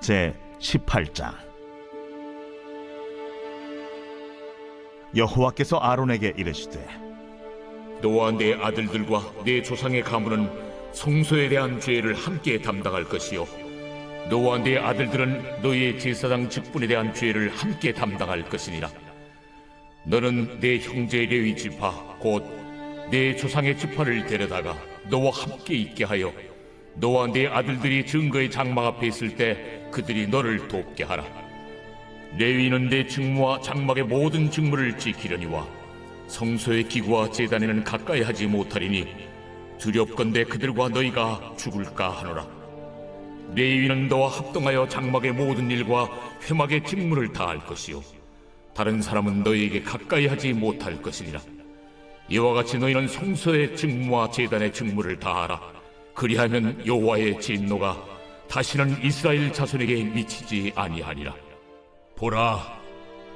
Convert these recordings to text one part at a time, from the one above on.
제 18장. 여호와께서 아론에게 이르시되 너와 내 아들들과 내 조상의 가문은 성소에 대한 죄를 함께 담당할 것이요 너와 내 아들들은 너희의 제사장 직분에 대한 죄를 함께 담당할 것이니라. 너는 내 형제 레위 지파 곧 내 조상의 지파를 데려다가 너와 함께 있게 하여 너와 내 아들들이 증거의 장막 앞에 있을 때 그들이 너를 돕게 하라. 레위는 내 직무와 장막의 모든 직무를 지키려니와 성소의 기구와 제단에는 가까이 하지 못하리니 두렵건대 그들과 너희가 죽을까 하노라. 레위는 너와 합동하여 장막의 모든 일과 회막의 직무를 다할 것이요 다른 사람은 너희에게 가까이 하지 못할 것이니라. 이와 같이 너희는 성소의 직무와 제단의 직무를 다하라. 그리하면 여호와의 진노가 다시는 이스라엘 자손에게 미치지 아니하니라. 보라,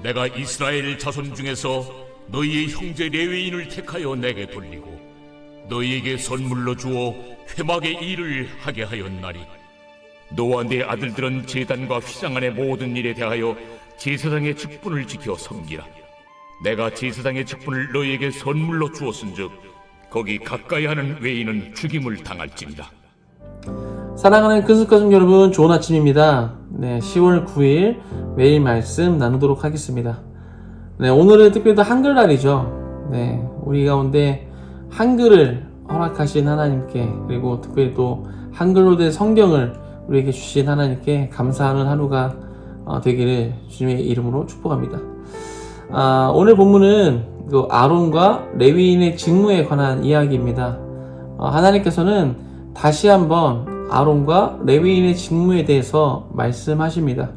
내가 이스라엘 자손 중에서 너희의 형제 레위인을 택하여 내게 돌리고 너희에게 선물로 주어 회막의 일을 하게 하였나니 너와 내 아들들은 제단과 휘장 안의 모든 일에 대하여 제사장의 직분을 지켜 섬기라. 내가 제사장의 직분을 너희에게 선물로 주었은즉 거기 가까이 하는 외인은 죽임을 당할지니라. 사랑하는 큰스가족 여러분, 좋은 아침입니다. 10월 9일 매일 말씀 나누도록 하겠습니다. 오늘은 특별히 또 한글날이죠. 우리 가운데 한글을 허락하신 하나님께, 그리고 특별히 또 한글로 된 성경을 우리에게 주신 하나님께 감사하는 하루가 되기를 주님의 이름으로 축복합니다. 오늘 본문은 아론과 레위인의 직무에 관한 이야기입니다. 하나님께서는 다시 한번 아론과 레위인의 직무에 대해서 말씀하십니다.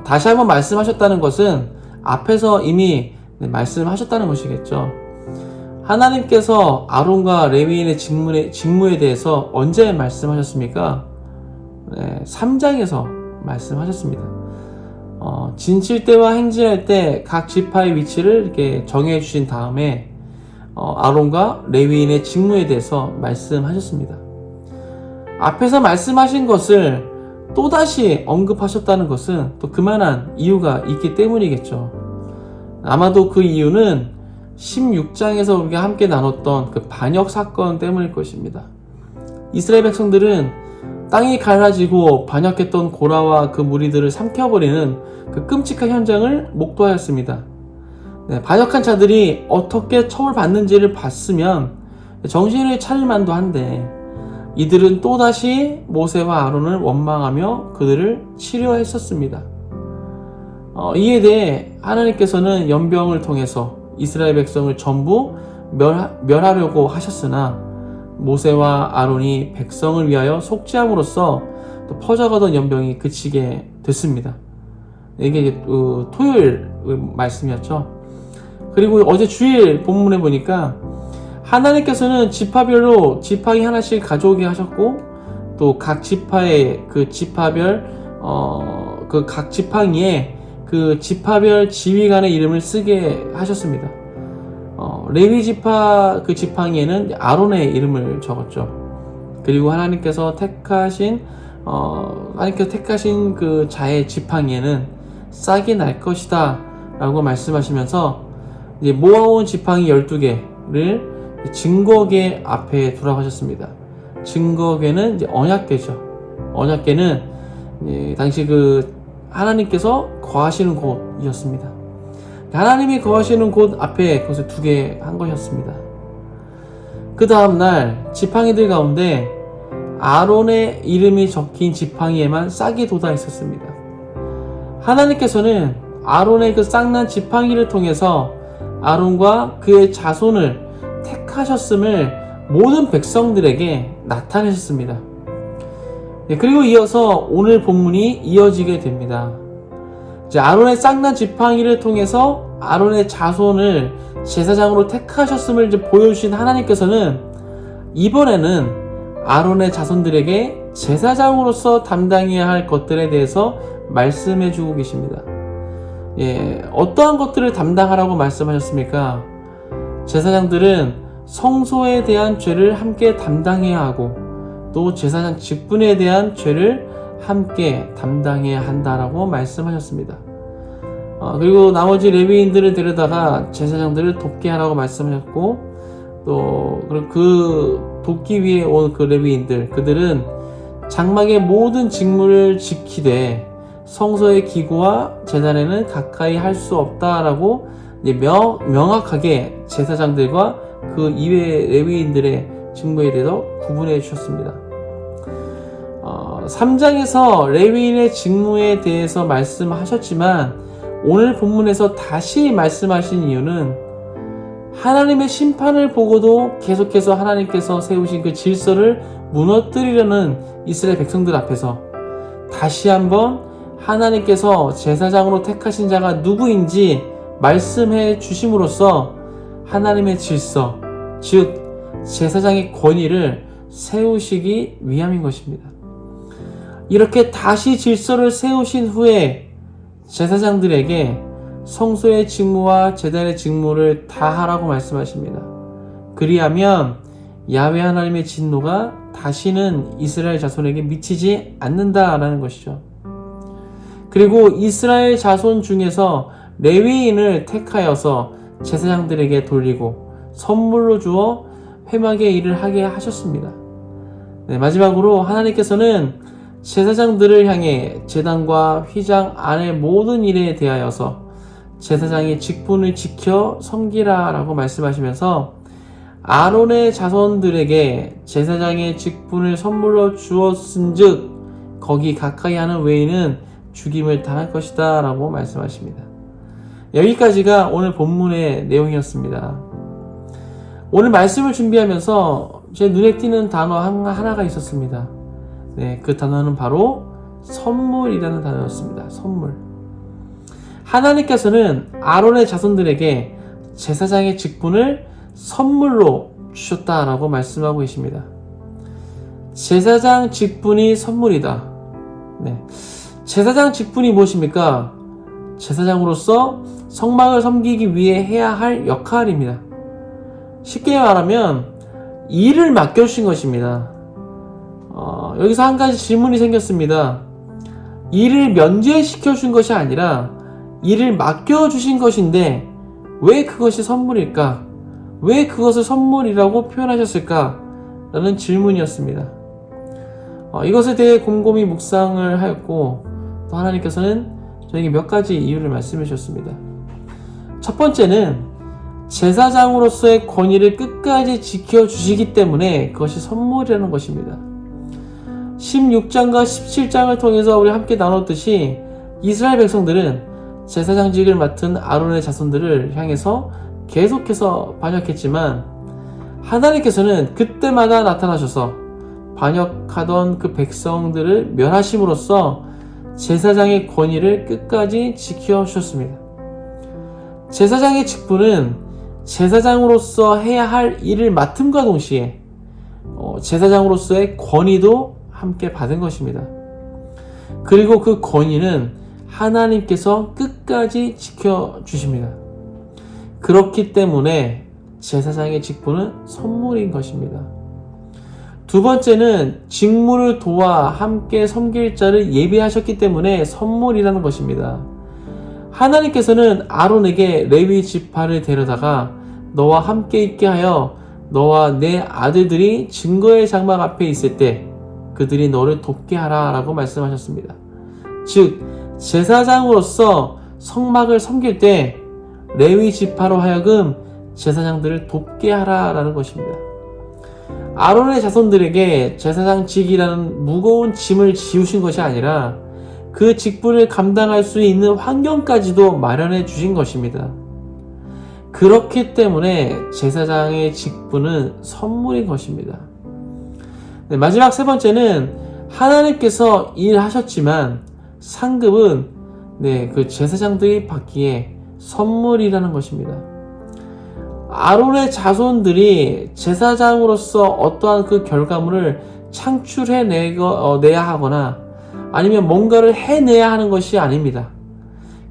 다시 한번 말씀하셨다는 것은 앞에서 이미 말씀하셨다는 것이겠죠. 하나님께서 아론과 레위인의 직무에 대해서 언제 말씀하셨습니까? 3장에서 말씀하셨습니다. 진칠 때와 행진할 때 각 지파의 위치를 이렇게 정해 주신 다음에 아론과 레위인의 직무에 대해서 말씀하셨습니다. 앞에서 말씀하신 것을 또다시 언급하셨다는 것은 또 그만한 이유가 있기 때문이겠죠. 아마도 그 이유는 16장에서 우리가 함께 나눴던 그 반역 사건 때문일 것입니다. 이스라엘 백성들은 땅이 갈라지고 반역했던 고라와 그 무리들을 삼켜버리는 그 끔찍한 현장을 목도하였습니다. 반역한 자들이 어떻게 처벌받는지를 봤으면 정신을 차릴 만도 한데 이들은 또다시 모세와 아론을 원망하며 그들을 치료했었습니다. 이에 대해 하나님께서는 연병을 통해서 이스라엘 백성을 전부 멸하려고 하셨으나 모세와 아론이 백성을 위하여 속죄함으로써 또 퍼져가던 연병이 그치게 됐습니다. 이게 토요일 말씀이었죠. 그리고 어제 주일 본문에 보니까 하나님께서는 지파별로 지팡이 하나씩 가져오게 하셨고 또 각 지파의 그 지파별 그 각 지팡이에 그 지파별 지휘관의 이름을 쓰게 하셨습니다. 레위 지파 그 지팡이에는 아론의 이름을 적었죠. 그리고 하나님께서 택하신 그 자의 지팡이에는 싹이 날 것이다 라고 말씀하시면서 이제 모아온 지팡이 12개를 증거궤 앞에 두라고 하셨습니다. 증거궤는 이제 언약궤죠. 언약궤는 당시 그 하나님께서 거하시는 곳이었습니다. 하나님이 거하시는 곳 앞에 그것을 두게 한 것이었습니다. 그 다음날 지팡이들 가운데 아론의 이름이 적힌 지팡이에만 싹이 돋아 있었습니다. 하나님께서는 아론의 그 싹난 지팡이를 통해서 아론과 그의 자손을 택하셨음을 모든 백성들에게 나타내셨습니다. 그리고 이어서 오늘 본문이 이어지게 됩니다. 아론의 싹난 지팡이를 통해서 아론의 자손을 제사장으로 택하셨음을 이제 보여주신 하나님께서는 이번에는 아론의 자손들에게 제사장으로서 담당해야 할 것들에 대해서 말씀해주고 계십니다. 어떠한 것들을 담당하라고 말씀하셨습니까? 제사장들은 성소에 대한 죄를 함께 담당해야 하고 또 제사장 직분에 대한 죄를 함께 담당해야 한다라고 말씀하셨습니다. 그리고 나머지 레위인들을 데려다가 제사장들을 돕게 하라고 말씀하셨고, 또 그 돕기 위해 온 그 레위인들, 그들은 장막의 모든 직무를 지키되 성소의 기구와 제단에는 가까이 할 수 없다라고 명확하게 제사장들과 그 이외의 레위인들의 직무에 대해서 구분해 주셨습니다. 3장에서 레위인의 직무에 대해서 말씀하셨지만 오늘 본문에서 다시 말씀하신 이유는 하나님의 심판을 보고도 계속해서 하나님께서 세우신 그 질서를 무너뜨리려는 이스라엘 백성들 앞에서 다시 한번 하나님께서 제사장으로 택하신 자가 누구인지 말씀해 주심으로써 하나님의 질서, 즉 제사장의 권위를 세우시기 위함인 것입니다. 이렇게 다시 질서를 세우신 후에 제사장들에게 성소의 직무와 제단의 직무를 다 하라고 말씀하십니다. 그리하면 야훼 하나님의 진노가 다시는 이스라엘 자손에게 미치지 않는다라는 것이죠. 그리고 이스라엘 자손 중에서 레위인을 택하여서 제사장들에게 돌리고 선물로 주어 회막의 일을 하게 하셨습니다. 마지막으로 하나님께서는 제사장들을 향해 제단과 휘장 안의 모든 일에 대하여서 제사장의 직분을 지켜 섬기라 라고 말씀하시면서 아론의 자손들에게 제사장의 직분을 선물로 주었은즉 거기 가까이 하는 외인은 죽임을 당할 것이다 라고 말씀하십니다. 여기까지가 오늘 본문의 내용이었습니다. 오늘 말씀을 준비하면서 제 눈에 띄는 단어 하나가 있었습니다. 그 단어는 바로 선물이라는 단어였습니다. 선물. 하나님께서는 아론의 자손들에게 제사장의 직분을 선물로 주셨다라고 말씀하고 계십니다. 제사장 직분이 선물이다. 제사장 직분이 무엇입니까? 제사장으로서 성막을 섬기기 위해 해야 할 역할입니다. 쉽게 말하면 일을 맡겨주신 것입니다. 여기서 한 가지 질문이 생겼습니다. 일을 면제시켜 준 것이 아니라 일을 맡겨주신 것인데 왜 그것이 선물일까? 왜 그것을 선물이라고 표현하셨을까? 라는 질문이었습니다. 이것에 대해 곰곰이 묵상을 하였고 또 하나님께서는 저에게 몇 가지 이유를 말씀해 주셨습니다. 첫 번째는 제사장으로서의 권위를 끝까지 지켜주시기 때문에 그것이 선물이라는 것입니다. 16장과 17장을 통해서 우리 함께 나눴듯이 이스라엘 백성들은 제사장직을 맡은 아론의 자손들을 향해서 계속해서 반역했지만 하나님께서는 그때마다 나타나셔서 반역하던 그 백성들을 멸하심으로써 제사장의 권위를 끝까지 지켜주셨습니다. 제사장의 직분은 제사장으로서 해야 할 일을 맡음과 동시에 제사장으로서의 권위도 함께 받은 것입니다. 그리고 그 권위는 하나님께서 끝까지 지켜주십니다. 그렇기 때문에 제사장의 직분은 선물인 것입니다. 두 번째는 직무를 도와 함께 섬길 자를 예비하셨기 때문에 선물이라는 것입니다. 하나님께서는 아론에게 레위 지파를 데려다가 너와 함께 있게 하여 너와 내 아들들이 증거의 장막 앞에 있을 때 그들이 너를 돕게 하라 라고 말씀하셨습니다. 즉 제사장으로서 성막을 섬길 때 레위 지파로 하여금 제사장들을 돕게 하라 라는 것입니다. 아론의 자손들에게 제사장직이라는 무거운 짐을 지우신 것이 아니라 그 직분을 감당할 수 있는 환경까지도 마련해 주신 것입니다. 그렇기 때문에 제사장의 직분은 선물인 것입니다. 마지막 세 번째는 하나님께서 일하셨지만 상급은 그 제사장들이 받기에 선물이라는 것입니다. 아론의 자손들이 제사장으로서 어떠한 그 결과물을 창출해내야 하거나 아니면 뭔가를 해내야 하는 것이 아닙니다.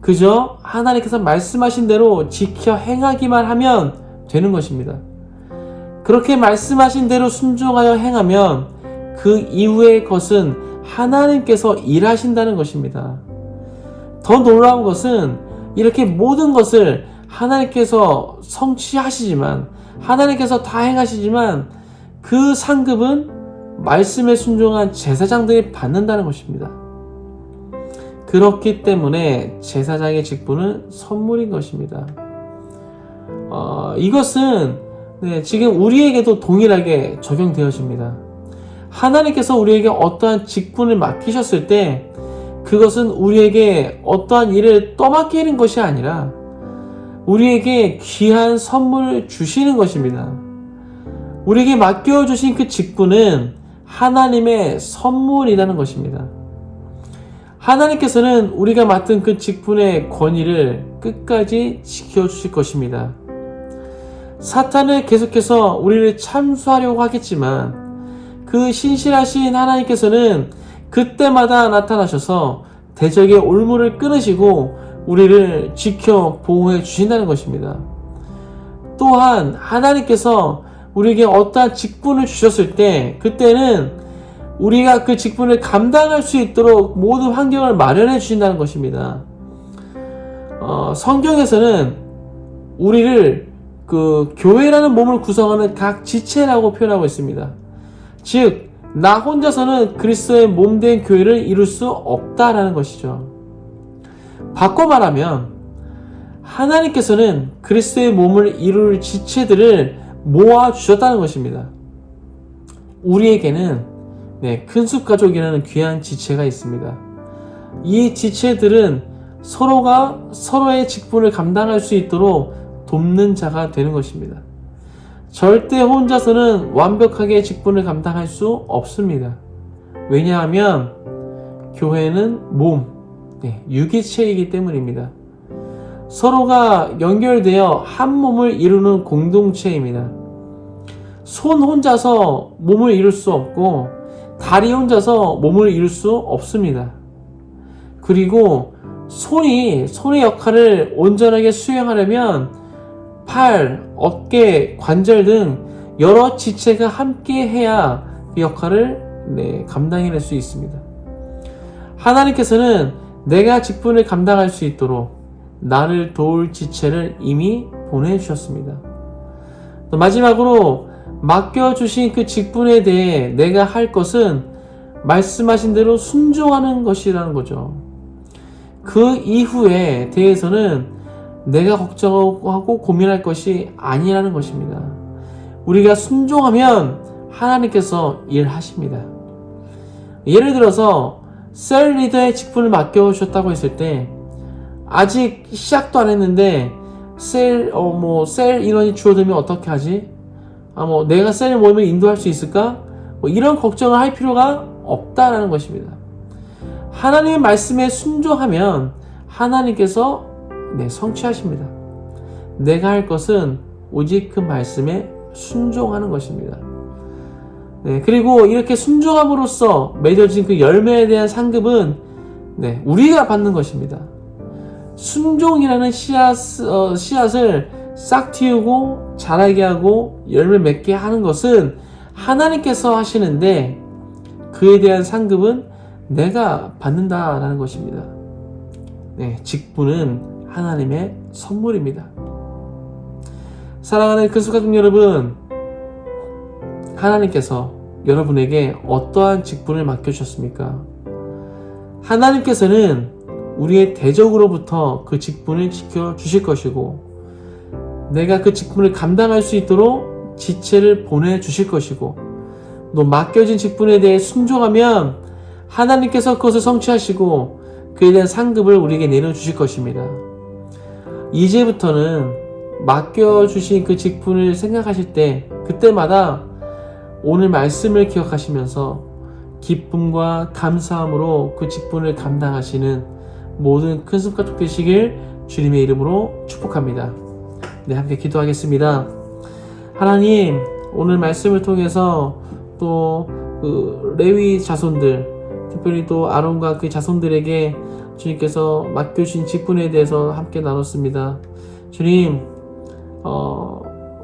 그저 하나님께서 말씀하신 대로 지켜 행하기만 하면 되는 것입니다. 그렇게 말씀하신 대로 순종하여 행하면 그 이후의 것은 하나님께서 일하신다는 것입니다. 더 놀라운 것은 이렇게 모든 것을 하나님께서 성취하시지만, 하나님께서 다 행하시지만 그 상급은 말씀에 순종한 제사장들이 받는다는 것입니다. 그렇기 때문에 제사장의 직분은 선물인 것입니다. 이것은 지금 우리에게도 동일하게 적용되어집니다. 하나님께서 우리에게 어떠한 직분을 맡기셨을 때 그것은 우리에게 어떠한 일을 떠맡기는 것이 아니라 우리에게 귀한 선물을 주시는 것입니다. 우리에게 맡겨주신 그 직분은 하나님의 선물이라는 것입니다. 하나님께서는 우리가 맡은 그 직분의 권위를 끝까지 지켜주실 것입니다. 사탄은 계속해서 우리를 참수하려고 하겠지만 그 신실하신 하나님께서는 그때마다 나타나셔서 대적의 올무를 끊으시고 우리를 지켜 보호해 주신다는 것입니다. 또한 하나님께서 우리에게 어떠한 직분을 주셨을 때 그때는 우리가 그 직분을 감당할 수 있도록 모든 환경을 마련해 주신다는 것입니다. 성경에서는 우리를 그 교회라는 몸을 구성하는 각 지체라고 표현하고 있습니다. 즉, 나 혼자서는 그리스도의 몸된 교회를 이룰 수 없다라는 것이죠. 바꿔 말하면 하나님께서는 그리스도의 몸을 이룰 지체들을 모아 주셨다는 것입니다. 우리에게는 큰 숲 가족이라는 귀한 지체가 있습니다. 이 지체들은 서로가 서로의 직분을 감당할 수 있도록 돕는 자가 되는 것입니다. 절대 혼자서는 완벽하게 직분을 감당할 수 없습니다. 왜냐하면 교회는 몸, 유기체이기 때문입니다. 서로가 연결되어 한 몸을 이루는 공동체입니다. 손 혼자서 몸을 이룰 수 없고 다리 혼자서 몸을 이룰 수 없습니다. 그리고 손의 역할을 온전하게 수행하려면 팔, 어깨, 관절 등 여러 지체가 함께 해야 그 역할을 감당해낼 수 있습니다. 하나님께서는 내가 직분을 감당할 수 있도록 나를 도울 지체를 이미 보내주셨습니다. 마지막으로 맡겨주신 그 직분에 대해 내가 할 것은 말씀하신 대로 순종하는 것이라는 거죠. 그 이후에 대해서는 내가 걱정하고 고민할 것이 아니라는 것입니다. 우리가 순종하면 하나님께서 일하십니다. 예를 들어서 셀 리더의 직분을 맡겨주셨다고 했을 때 아직 시작도 안 했는데 셀 인원이 줄어들면 어떻게 하지? 내가 셀 모임을 인도할 수 있을까? 이런 걱정을 할 필요가 없다라는 것입니다. 하나님의 말씀에 순종하면 하나님께서 성취하십니다. 내가 할 것은 오직 그 말씀에 순종하는 것입니다. 그리고 이렇게 순종함으로써 맺어진 그 열매에 대한 상급은 우리가 받는 것입니다. 순종이라는 씨앗을 싹 틔우고 자라게 하고 열매 맺게 하는 것은 하나님께서 하시는데 그에 대한 상급은 내가 받는다라는 것입니다. 직분은 하나님의 선물입니다. 사랑하는 그리스도 여러분, 하나님께서 여러분에게 어떠한 직분을 맡겨주셨습니까? 하나님께서는 우리의 대적으로부터 그 직분을 지켜주실 것이고 내가 그 직분을 감당할 수 있도록 지체를 보내주실 것이고 또 맡겨진 직분에 대해 순종하면 하나님께서 그것을 성취하시고 그에 대한 상급을 우리에게 내려주실 것입니다. 이제부터는 맡겨주신 그 직분을 생각하실 때 그때마다 오늘 말씀을 기억하시면서 기쁨과 감사함으로 그 직분을 감당하시는 모든 큰 숲가족 되시길 주님의 이름으로 축복합니다. 함께 기도하겠습니다. 하나님, 오늘 말씀을 통해서 또 그 레위 자손들, 특별히 또 아론과 그 자손들에게 주님께서 맡겨주신 직분에 대해서 함께 나눴습니다. 주님,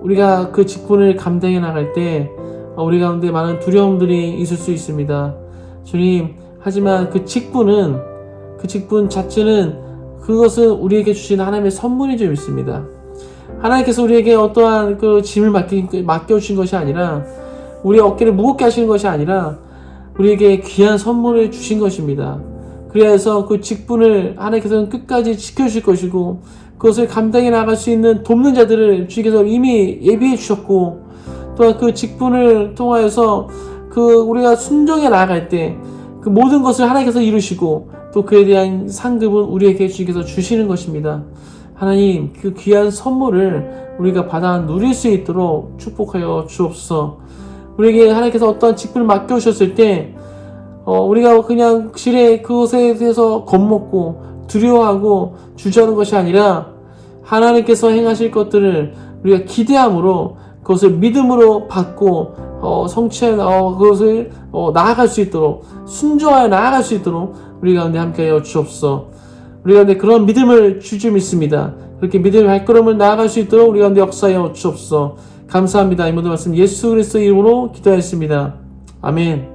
우리가 그 직분을 감당해 나갈 때 우리 가운데 많은 두려움들이 있을 수 있습니다. 주님, 하지만 그 직분 자체는 그것은 우리에게 주신 하나님의 선물이 좀 있습니다. 하나님께서 우리에게 어떠한 그 짐을 맡겨주신 것이 아니라, 우리 어깨를 무겁게 하시는 것이 아니라 우리에게 귀한 선물을 주신 것입니다. 그래서 그 직분을 하나님께서는 끝까지 지켜주실 것이고, 그것을 감당해 나갈 수 있는 돕는 자들을 주께서 이미 예비해 주셨고, 또한 그 직분을 통하여서 우리가 순종해 나아갈 때 그 모든 것을 하나님께서 이루시고, 또 그에 대한 상급은 우리에게 주께서 주시는 것입니다. 하나님, 그 귀한 선물을 우리가 받아 누릴 수 있도록 축복하여 주옵소서. 우리에게 하나님께서 어떠한 직분을 맡겨주셨을 때 우리가 그냥 실에 그것에 대해서 겁먹고 두려워하고 주저하는 것이 아니라, 하나님께서 행하실 것들을 우리가 기대함으로 그것을 믿음으로 받고 성취하여 그것을 나아갈 수 있도록, 순종하여 나아갈 수 있도록 우리 가운데 함께하여 주옵소서. 우리 가운데 그런 믿음을 주주 믿습니다. 그렇게 믿음의 발걸음을 나아갈 수 있도록 우리 가운데 역사하여 주옵소서. 감사합니다. 이 모든 말씀 예수 그리스도의 이름으로 기도하였습니다. 아멘.